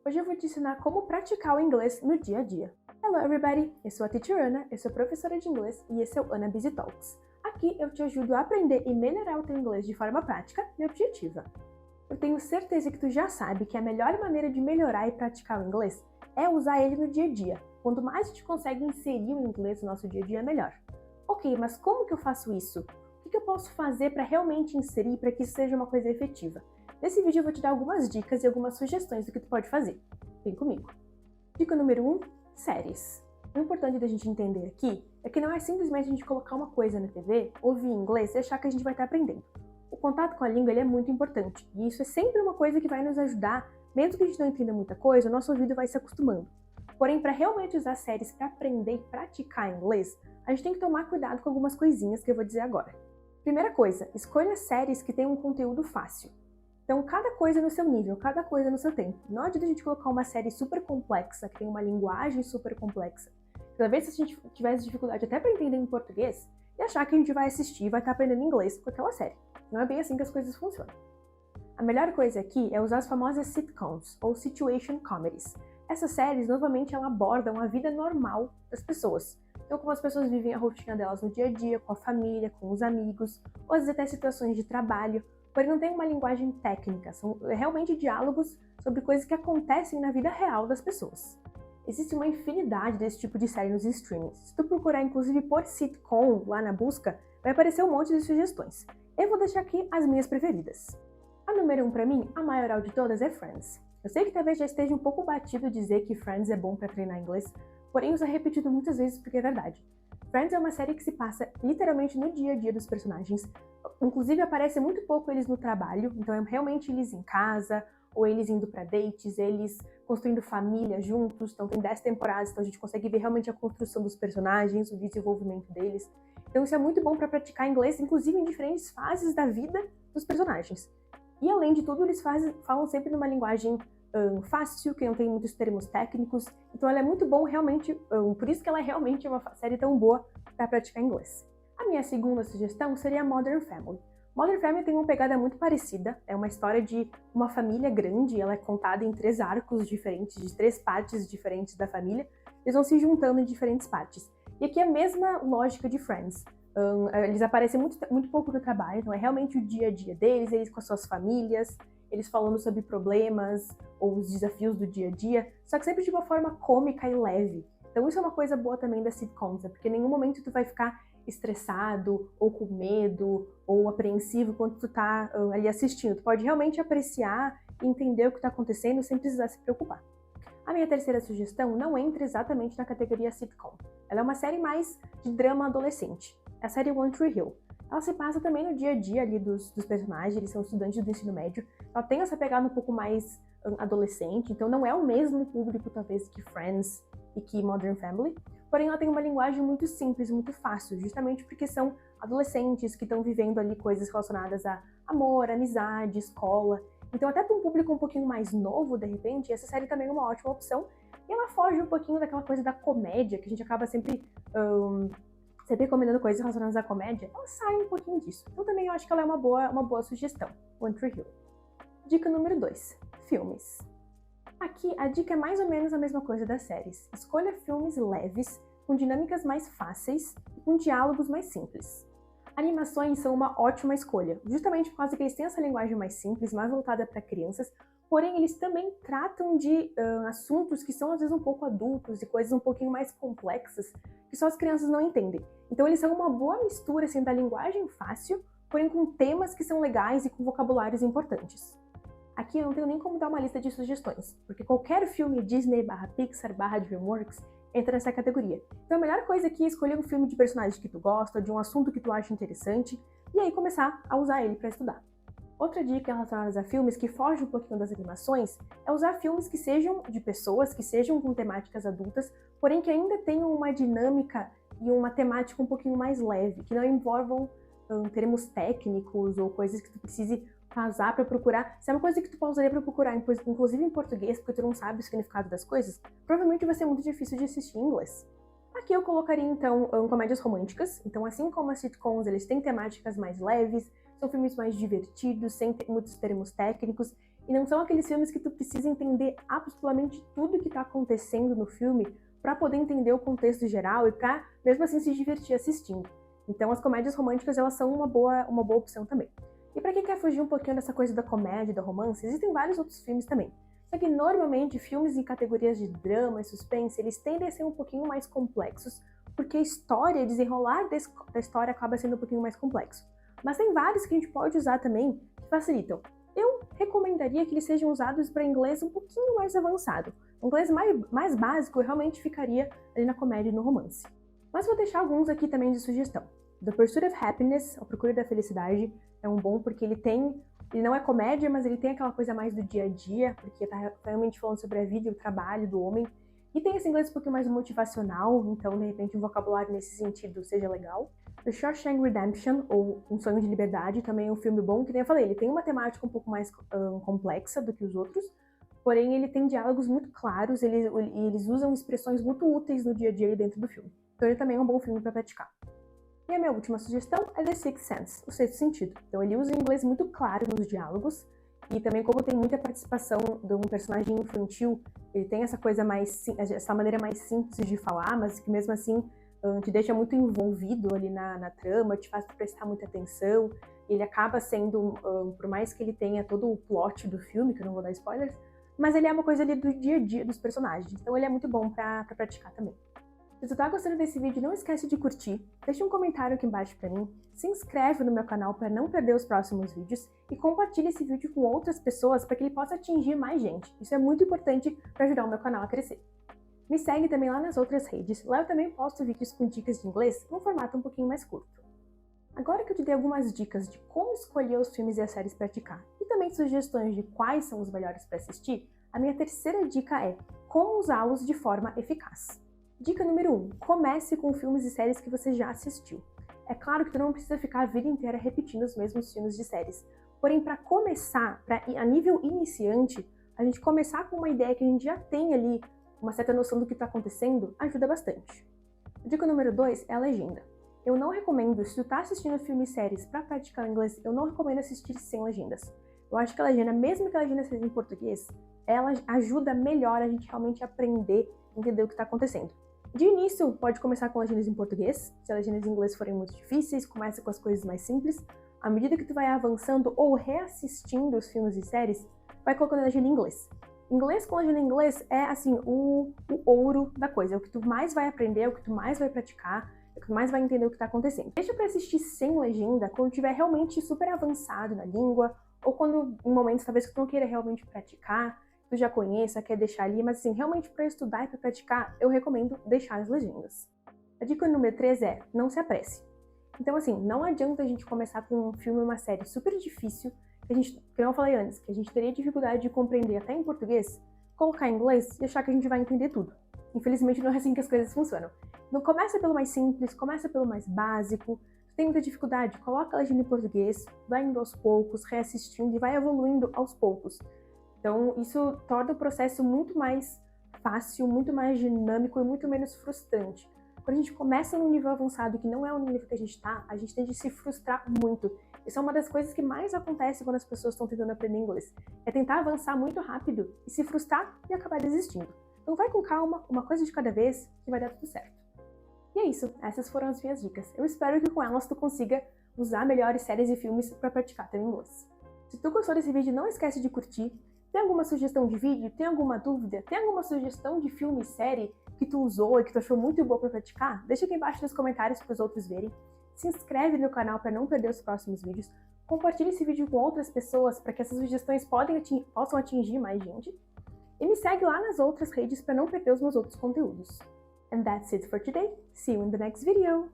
Hoje eu vou te ensinar como praticar o inglês no dia a dia. Hello everybody, eu sou a Teacher Ana, eu sou professora de inglês e esse é o Ana Busy Talks. Aqui eu te ajudo a aprender e melhorar o teu inglês de forma prática e objetiva. Eu tenho certeza que tu já sabe que a melhor maneira de melhorar e praticar o inglês é usar ele no dia a dia. Quanto mais a gente consegue inserir o inglês no nosso dia a dia, melhor. Ok, mas como que eu faço isso? O que eu posso fazer para realmente inserir para que isso seja uma coisa efetiva? Nesse vídeo eu vou te dar algumas dicas e algumas sugestões do que tu pode fazer. Vem comigo! Dica número 1, séries. O importante da gente entender aqui é que não é simplesmente a gente colocar uma coisa na TV, ouvir inglês e achar que a gente vai estar aprendendo. O contato com a língua ele é muito importante e isso é sempre uma coisa que vai nos ajudar, mesmo que a gente não entenda muita coisa, o nosso ouvido vai se acostumando. Porém, para realmente usar séries para aprender e praticar inglês, a gente tem que tomar cuidado com algumas coisinhas que eu vou dizer agora. Primeira coisa, escolha séries que tenham um conteúdo fácil. Então, cada coisa no seu nível, cada coisa no seu tempo. Não adianta a gente colocar uma série super complexa, que tem uma linguagem super complexa. Talvez se a gente tivesse dificuldade até para entender em português, e achar que a gente vai assistir e vai estar aprendendo inglês com aquela série. Não é bem assim que as coisas funcionam. A melhor coisa aqui é usar as famosas sitcoms, ou situation comedies. Essas séries, novamente, elas abordam a vida normal das pessoas. Então, como as pessoas vivem a rotina delas no dia a dia, com a família, com os amigos, ou às vezes até situações de trabalho, porém não tem uma linguagem técnica, são realmente diálogos sobre coisas que acontecem na vida real das pessoas. Existe uma infinidade desse tipo de série nos streamings. Se tu procurar inclusive por sitcom lá na busca, vai aparecer um monte de sugestões. Eu vou deixar aqui as minhas preferidas. A número 1 para mim, a maioral de todas, é Friends. Eu sei que talvez já esteja um pouco batido dizer que Friends é bom para treinar inglês, porém usa repetido muitas vezes porque é verdade. Friends é uma série que se passa literalmente no dia a dia dos personagens. Inclusive aparece muito pouco eles no trabalho, então é realmente eles em casa, ou eles indo para dates, eles construindo família juntos. Então tem 10 temporadas, então a gente consegue ver realmente a construção dos personagens, o desenvolvimento deles. Então isso é muito bom para praticar inglês, inclusive em diferentes fases da vida dos personagens. E além de tudo, eles falam sempre numa linguagem fácil, que não tem muitos termos técnicos. Então ela é muito bom realmente, por isso que ela é realmente uma série tão boa para praticar inglês. A minha segunda sugestão seria Modern Family. Modern Family tem uma pegada muito parecida, é uma história de uma família grande, ela é contada em 3 arcos diferentes, de 3 partes diferentes da família, eles vão se juntando em diferentes partes. E aqui é a mesma lógica de Friends. Eles aparecem muito pouco no trabalho, então é realmente o dia a dia deles, eles com as suas famílias, eles falando sobre problemas ou os desafios do dia a dia, só que sempre de uma forma cômica e leve. Então isso é uma coisa boa também das sitcoms, porque em nenhum momento tu vai ficar estressado, ou com medo, ou apreensivo quando tu tá ali assistindo. Tu pode realmente apreciar e entender o que tá acontecendo sem precisar se preocupar. A minha terceira sugestão não entra exatamente na categoria sitcom. Ela é uma série mais de drama adolescente. É a série One Tree Hill. Ela se passa também no dia a dia ali dos personagens, eles são estudantes do ensino médio. Ela tem essa pegada um pouco mais adolescente, então não é o mesmo público talvez que Friends e que Modern Family, porém ela tem uma linguagem muito simples, muito fácil, justamente porque são adolescentes que estão vivendo ali coisas relacionadas a amor, amizade, escola. Então até para um público um pouquinho mais novo, de repente, essa série também é uma ótima opção. E ela foge um pouquinho daquela coisa da comédia, que a gente acaba sempre recomendando coisas relacionadas à comédia. Ela sai um pouquinho disso. Então também eu acho que ela é uma boa sugestão, One Tree Hill. Dica número 2, filmes. Aqui a dica é mais ou menos a mesma coisa das séries. Escolha filmes leves, com dinâmicas mais fáceis e com diálogos mais simples. Animações são uma ótima escolha, justamente por causa que eles têm essa linguagem mais simples, mais voltada para crianças, porém eles também tratam de assuntos que são às vezes um pouco adultos e coisas um pouquinho mais complexas que só as crianças não entendem. Então eles são uma boa mistura assim, da linguagem fácil, porém com temas que são legais e com vocabulários importantes. Aqui eu não tenho nem como dar uma lista de sugestões, porque qualquer filme Disney/Pixar/DreamWorks entra nessa categoria. Então a melhor coisa aqui é escolher um filme de personagem que tu gosta, de um assunto que tu acha interessante, e aí começar a usar ele para estudar. Outra dica relacionada a filmes que foge um pouquinho das animações é usar filmes que sejam de pessoas, que sejam com temáticas adultas, porém que ainda tenham uma dinâmica e uma temática um pouquinho mais leve, que não envolvam termos técnicos ou coisas que tu precise casar para procurar. Se é uma coisa que tu pausaria para procurar, inclusive em português, porque tu não sabe o significado das coisas, provavelmente vai ser muito difícil de assistir em inglês. Aqui eu colocaria, então, comédias românticas. Então, assim como as sitcoms, eles têm temáticas mais leves, são filmes mais divertidos, sem muitos termos técnicos. E não são aqueles filmes que tu precisa entender absolutamente tudo que tá acontecendo no filme para poder entender o contexto geral e pra, mesmo assim, se divertir assistindo. Então, as comédias românticas, elas são uma boa opção também. E para quem quer fugir um pouquinho dessa coisa da comédia, da romance, existem vários outros filmes também. Só que, normalmente, filmes em categorias de drama e suspense, eles tendem a ser um pouquinho mais complexos, porque a história, desenrolar da história acaba sendo um pouquinho mais complexo. Mas tem vários que a gente pode usar também que facilitam. Eu recomendaria que eles sejam usados para inglês um pouquinho mais avançado. O inglês mais básico realmente ficaria ali na comédia e no romance. Mas vou deixar alguns aqui também de sugestão. The Pursuit of Happiness, A Procura da Felicidade, é um bom porque ele não é comédia, mas ele tem aquela coisa mais do dia a dia, porque tá realmente falando sobre a vida e o trabalho do homem. E tem esse inglês um pouquinho mais motivacional, então de repente um vocabulário nesse sentido seja legal. The Shawshank Redemption, ou Um Sonho de Liberdade, também é um filme bom, que nem eu falei, ele tem uma temática um pouco mais complexa do que os outros, porém ele tem diálogos muito claros, eles usam expressões muito úteis no dia a dia dentro do filme. Então ele também é um bom filme para praticar. E a minha última sugestão é The Sixth Sense, O Sexto Sentido. Então ele usa um inglês muito claro nos diálogos, e também como tem muita participação de um personagem infantil, ele tem essa maneira mais simples de falar, mas que mesmo assim te deixa muito envolvido ali na trama, te faz prestar muita atenção. Ele acaba sendo, por mais que ele tenha todo o plot do filme, que eu não vou dar spoilers, mas ele é uma coisa ali do dia a dia dos personagens, então ele é muito bom pra praticar também. Se tu tá gostando desse vídeo, não esquece de curtir, deixa um comentário aqui embaixo pra mim, se inscreve no meu canal para não perder os próximos vídeos e compartilha esse vídeo com outras pessoas para que ele possa atingir mais gente. Isso é muito importante para ajudar o meu canal a crescer. Me segue também lá nas outras redes, lá eu também posto vídeos com dicas de inglês num formato um pouquinho mais curto. Agora que eu te dei algumas dicas de como escolher os filmes e as séries para praticar e também sugestões de quais são os melhores para assistir, a minha terceira dica é como usá-los de forma eficaz. Dica número 1. Comece com filmes e séries que você já assistiu. É claro que tu não precisa ficar a vida inteira repetindo os mesmos filmes e séries. Porém, para começar, a nível iniciante, a gente começar com uma ideia que a gente já tem ali, uma certa noção do que está acontecendo, ajuda bastante. Dica número 2 é a legenda. Eu não recomendo, se tu tá assistindo filmes e séries para praticar o inglês, eu não recomendo assistir sem legendas. Eu acho que a legenda, mesmo que a legenda seja em português, ela ajuda melhor a gente realmente aprender, entender o que está acontecendo. De início, pode começar com legendas em português. Se as legendas em inglês forem muito difíceis, começa com as coisas mais simples. À medida que tu vai avançando ou reassistindo os filmes e séries, vai colocando a legenda em inglês. Inglês com legenda em inglês é, assim, o ouro da coisa. É o que tu mais vai aprender, é o que tu mais vai praticar, é o que tu mais vai entender o que está acontecendo. Deixa pra assistir sem legenda quando estiver realmente super avançado na língua, ou quando, em momentos, talvez, que tu não queira realmente praticar, tu já conheça, quer deixar ali, mas assim, realmente para estudar e para praticar, eu recomendo deixar as legendas. A dica número 3 é, não se apresse. Então assim, não adianta a gente começar com um filme ou uma série super difícil, que eu falei antes, que a gente teria dificuldade de compreender até em português, colocar em inglês e achar que a gente vai entender tudo. Infelizmente não é assim que as coisas funcionam. Então começa pelo mais simples, começa pelo mais básico, se tem muita dificuldade, coloca a legenda em português, vai indo aos poucos, reassistindo e vai evoluindo aos poucos. Então, isso torna o processo muito mais fácil, muito mais dinâmico e muito menos frustrante. Quando a gente começa num nível avançado que não é o nível que a gente tende a se frustrar muito. Isso é uma das coisas que mais acontece quando as pessoas estão tentando aprender inglês. É tentar avançar muito rápido e se frustrar e acabar desistindo. Então vai com calma, uma coisa de cada vez, que vai dar tudo certo. E é isso, essas foram as minhas dicas. Eu espero que com elas tu consiga usar melhores séries e filmes para praticar teu inglês. Se tu gostou desse vídeo, não esquece de curtir. Tem alguma sugestão de vídeo? Tem alguma dúvida? Tem alguma sugestão de filme e série que tu usou e que tu achou muito boa para praticar? Deixa aqui embaixo nos comentários para os outros verem. Se inscreve no canal para não perder os próximos vídeos. Compartilhe esse vídeo com outras pessoas para que essas sugestões possam atingir mais gente. E me segue lá nas outras redes para não perder os meus outros conteúdos. And that's it for today. See you in the next video.